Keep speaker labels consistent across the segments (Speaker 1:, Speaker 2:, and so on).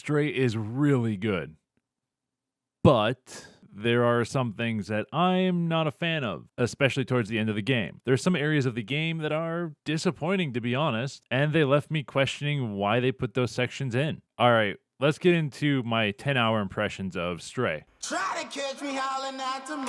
Speaker 1: Stray is really good. But there are some things that I'm not a fan of, especially towards the end of the game. There's some areas of the game that are disappointing, to be honest, and they left me questioning why they put those sections in. All right, let's get into my 10-hour impressions of Stray.
Speaker 2: Try to catch me howling at the moon.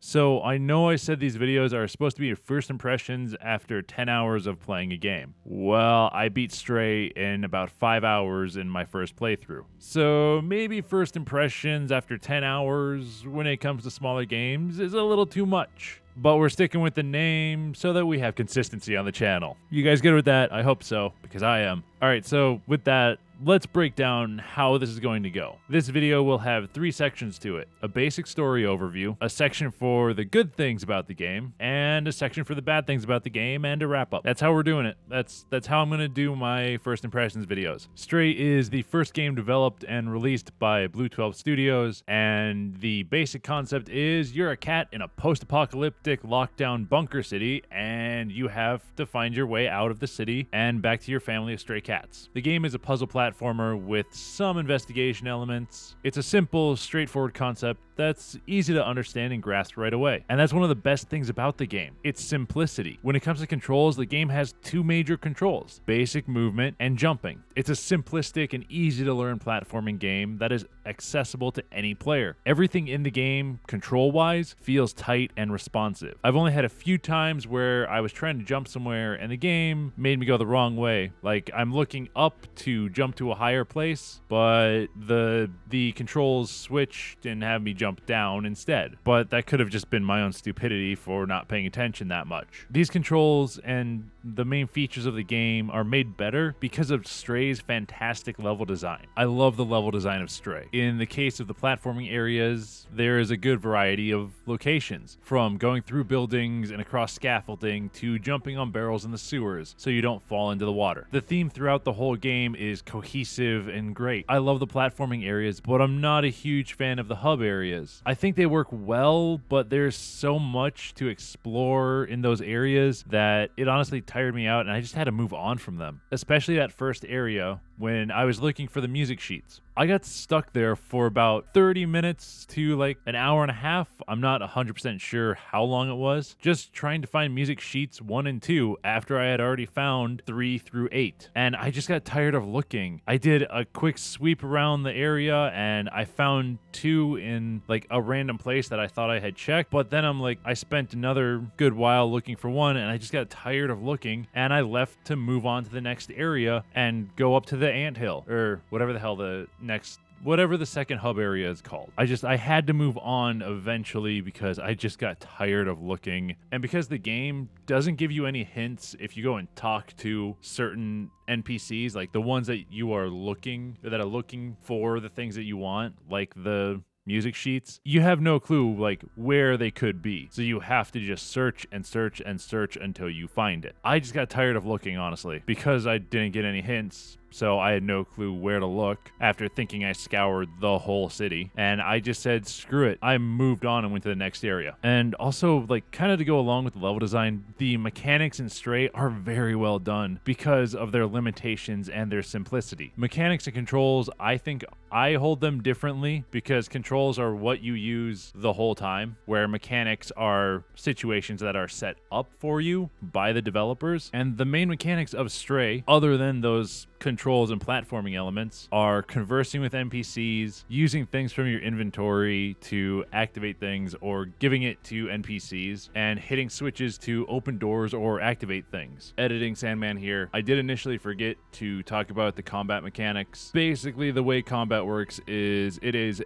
Speaker 1: So I know I said these videos are supposed to be your first impressions after 10 hours of playing a game. Well, I beat Stray in about 5 hours in my first playthrough. So maybe first impressions after 10 hours when it comes to smaller games is a little too much. But we're sticking with the name so that we have consistency on the channel. You guys good with that? I hope so, because I am. Alright, so with that, let's break down how this is going to go. This video will have 3 sections to it. A basic story overview, a section for the good things about the game, and a section for the bad things about the game, and a wrap up. That's how we're doing it. That's how I'm going to do my first impressions videos. Stray is the first game developed and released by Blue 12 Studios, and the basic concept is you're a cat in a post-apocalyptic lockdown bunker city, and you have to find your way out of the city and back to your family of stray cats. The game is a puzzle platformer with some investigation elements. It's a simple, straightforward concept that's easy to understand and grasp right away. And that's one of the best things about the game. It's simplicity. When it comes to controls, the game has 2 major controls, basic movement and jumping. It's a simplistic and easy to learn platforming game that is accessible to any player. Everything in the game, control-wise, feels tight and responsive. I've only had a few times where I was trying to jump somewhere and the game made me go the wrong way. Like I'm looking up to jump to a higher place, but the controls switched and have me jump down instead. But that could have just been my own stupidity for not paying attention that much. These controls and the main features of the game are made better because of Stray's fantastic level design. I love the level design of Stray. In the case of the platforming areas, there is a good variety of locations, from going through buildings and across scaffolding to jumping on barrels in the sewers so you don't fall into the water. The theme throughout the whole game is cohesive and great. I love the platforming areas, but I'm not a huge fan of the hub areas. I think they work well, but there's so much to explore in those areas that it honestly tired me out and I just had to move on from them. Especially that first area when I was looking for the music sheets. I got stuck there for about 30 minutes to like an hour and a half. I'm not 100% sure how long it was. Just trying to find music sheets 1 and 2 after I had already found 3 through 8. And I just got tired of looking. I did a quick sweep around the area and I found 2 in like a random place that I thought I had checked. But then I spent another good while looking for one and I just got tired of looking and I left to move on to the next area and go up to the anthill or whatever the hell whatever the second hub area is called. I had to move on eventually because I just got tired of looking. And because the game doesn't give you any hints if you go and talk to certain NPCs, like the ones that are looking for the things that you want, like the music sheets, you have no clue like where they could be. So you have to just search and search and search until you find it. I just got tired of looking, honestly, because I didn't get any hints. So I had no clue where to look after thinking I scoured the whole city. And I just said, screw it. I moved on and went to the next area. And also, kind of to go along with the level design, the mechanics in Stray are very well done because of their limitations and their simplicity. Mechanics and controls, I think I hold them differently because controls are what you use the whole time, where mechanics are situations that are set up for you by the developers. And the main mechanics of Stray, other than those controls and platforming elements, are conversing with NPCs, using things from your inventory to activate things or giving it to NPCs, and hitting switches to open doors or activate things. Editing Sandman here. I did initially forget to talk about the combat mechanics. Basically, the way combat works is it is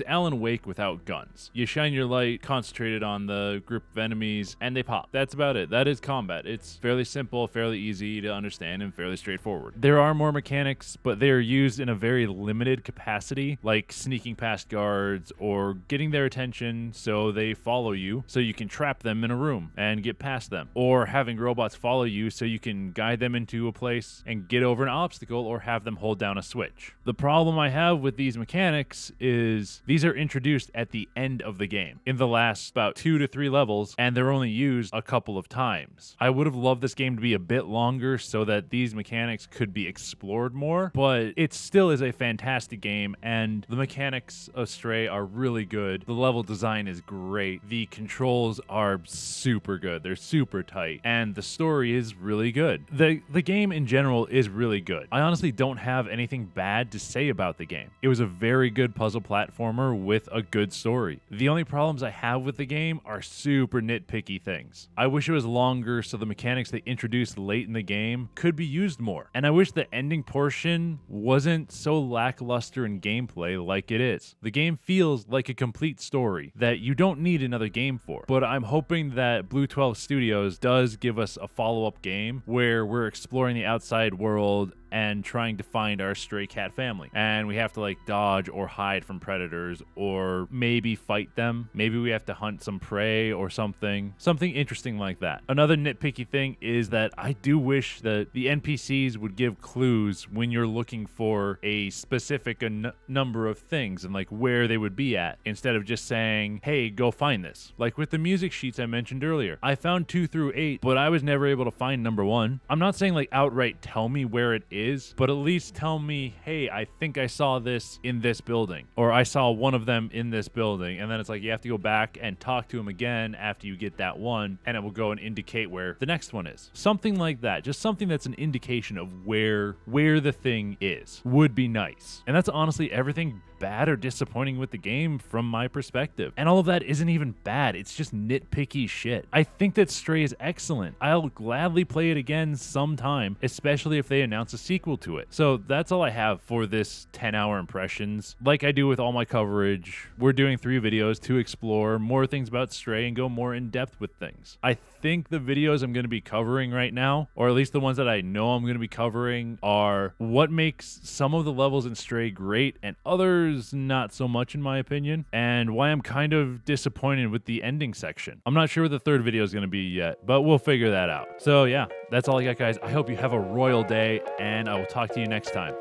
Speaker 1: Alan Wake without guns. You shine your light concentrated on the group of enemies and they pop. That's about it. That is combat. It's fairly simple, fairly easy to understand, and fairly straightforward. There are more mechanics, but they are used in a very limited capacity, like sneaking past guards or getting their attention so they follow you so you can trap them in a room and get past them, or having robots follow you so you can guide them into a place and get over an obstacle or have them hold down a switch. The problem I have with these mechanics is these are introduced at the end of the game in the last about 2 to 3 levels, and they're only used a couple of times. I would have loved this game to be a bit longer so that these mechanics could be be explored more, but it still is a fantastic game, and the mechanics of Stray are really good. The level design is great. The controls are super good. They're super tight, and the story is really good. The game in general is really good. I honestly don't have anything bad to say about the game. It was a very good puzzle platformer with a good story. The only problems I have with the game are super nitpicky things. I wish it was longer so the mechanics they introduced late in the game could be used more. And I wish the ending portion wasn't so lackluster in gameplay like it is. The game feels like a complete story that you don't need another game for. But I'm hoping that Blue 12 Studios does give us a follow-up game where we're exploring the outside world and trying to find our stray cat family. And we have to like dodge or hide from predators or maybe fight them. Maybe we have to hunt some prey or something interesting like that. Another nitpicky thing is that I do wish that the NPCs would give clues when you're looking for a specific number of things and like where they would be at, instead of just saying, hey, go find this. Like with the music sheets I mentioned earlier, I found 2 through 8, but I was never able to find number 1. I'm not saying like outright tell me where it is, but at least tell me, hey, I think I saw this in this building, or I saw one of them in this building, and then it's like you have to go back and talk to him again after you get that one, and it will go and indicate where the next one is. Something like that, just something that's an indication of where the thing is would be nice. And that's honestly everything bad or disappointing with the game from my perspective. And all of that isn't even bad, it's just nitpicky shit. I think that Stray is excellent. I'll gladly play it again sometime, especially if they announce a sequel to it. So that's all I have for this 10-hour impressions. Like I do with all my coverage, we're doing 3 videos to explore more things about Stray and go more in depth with things. I think the videos I'm going to be covering right now, or at least the ones that I know I'm going to be covering, are what makes some of the levels in Stray great and others not so much in my opinion, and why I'm kind of disappointed with the ending section. I'm not sure what the 3rd video is going to be yet, but we'll figure that out. So yeah, that's all I got, guys. I hope you have a royal day, and I will talk to you next time.